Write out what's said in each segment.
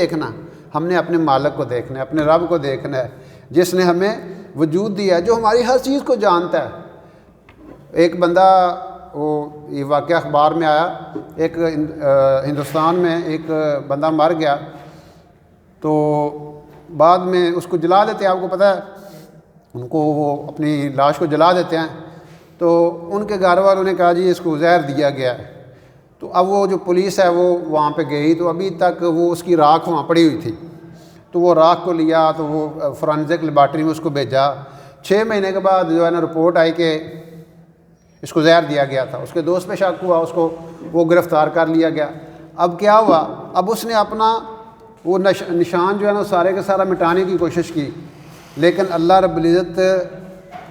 دیکھنا، ہم نے اپنے مالک کو دیکھنا ہے، اپنے رب کو دیکھنا ہے جس نے ہمیں وجود دیا ہے، جو ہماری ہر چیز کو جانتا ہے۔ ایک بندہ، وہ یہ واقعہ اخبار میں آیا، ایک ہندوستان میں ایک بندہ مر گیا تو بعد میں اس کو جلا دیتے ہیں، آپ کو پتہ ہے ان کو، وہ اپنی لاش کو جلا دیتے ہیں، تو ان کے گھر والوں نے کہا جی اس کو زہر دیا گیا ہے۔ تو اب وہ جو پولیس ہے وہ وہاں پہ گئی تو ابھی تک وہ اس کی راکھ وہاں پڑی ہوئی تھی، تو وہ راکھ کو لیا تو وہ فورینزک لیبارٹری میں اس کو بھیجا۔ 6 مہینے کے بعد جو ہے نا رپورٹ آئی کہ اس کو زہر دیا گیا تھا۔ اس کے دوست پہ شک ہوا، اس کو وہ گرفتار کر لیا گیا۔ اب کیا ہوا، اب اس نے اپنا وہ نشان جو ہے نا سارے کا سارا مٹانے کی کوشش کی، لیکن اللہ رب العزت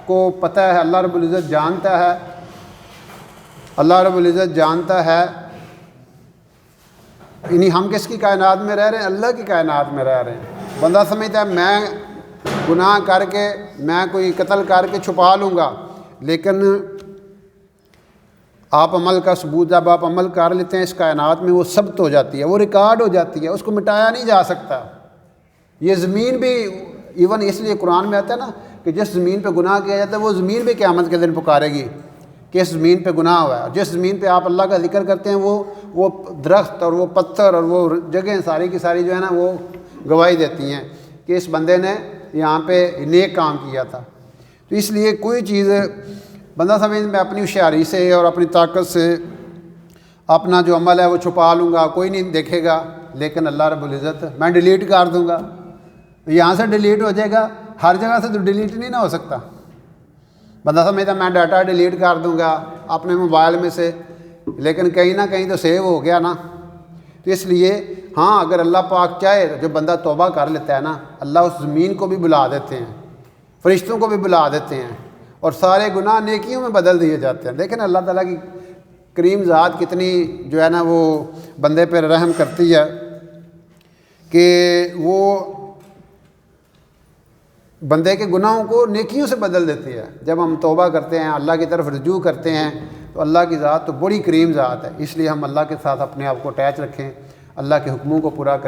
کو پتہ ہے، اللہ رب العزت جانتا ہے، اللہ رب العزت جانتا ہے، یعنی ہم کس کی کائنات میں رہ رہے ہیں؟ اللہ کی کائنات میں رہ رہے ہیں۔ بندہ سمجھتا ہے میں گناہ کر کے، میں کوئی قتل کر کے چھپا لوں گا، لیکن آپ عمل کا ثبوت جب آپ عمل کر لیتے ہیں اس کائنات میں وہ ثبت ہو جاتی ہے، وہ ریکارڈ ہو جاتی ہے، اس کو مٹایا نہیں جا سکتا۔ یہ زمین بھی ایون اس لیے قرآن میں آتا ہے نا کہ جس زمین پہ گناہ کیا جاتا ہے وہ زمین بھی قیامت کے دن پکارے گی کہ اس زمین پہ گناہ ہوا ہے۔ جس زمین پہ آپ اللہ کا ذکر کرتے ہیں وہ درخت اور وہ پتھر اور وہ جگہیں ساری کی ساری جو ہے نا وہ گواہی دیتی ہیں کہ اس بندے نے یہاں پہ نیک کام کیا تھا۔ تو اس لیے کوئی چیز بندہ سمجھ میں اپنی ہوشیاری سے اور اپنی طاقت سے اپنا جو عمل ہے وہ چھپا لوں گا، کوئی نہیں دیکھے گا، لیکن اللہ رب العزت میں ڈیلیٹ کر دوں گا، یہاں سے ڈیلیٹ ہو جائے گا، ہر جگہ سے تو ڈیلیٹ نہیں نہ ہو سکتا۔ بندہ سمجھتا میں ڈاٹا ڈیلیٹ کر دوں گا اپنے موبائل میں سے، لیکن کہیں نہ کہیں تو سیو ہو گیا نا۔ تو اس لیے ہاں اگر اللہ پاک چاہے، جو بندہ توبہ کر لیتا ہے نا، اللہ اس زمین کو بھی بلا دیتے ہیں، فرشتوں کو بھی بلا دیتے ہیں، اور سارے گناہ نیکیوں میں بدل دیے جاتے ہیں۔ لیکن اللہ تعالیٰ کی کریم ذات کتنی جو ہے نا وہ بندے پہ رحم کرتی ہے کہ وہ بندے کے گناہوں کو نیکیوں سے بدل دیتی ہے۔ جب ہم توبہ کرتے ہیں، اللہ کی طرف رجوع کرتے ہیں، تو اللہ کی ذات تو بڑی کریم ذات ہے۔ اس لیے ہم اللہ کے ساتھ اپنے آپ کو اٹیچ رکھیں، اللہ کے حکموں کو پورا کریں۔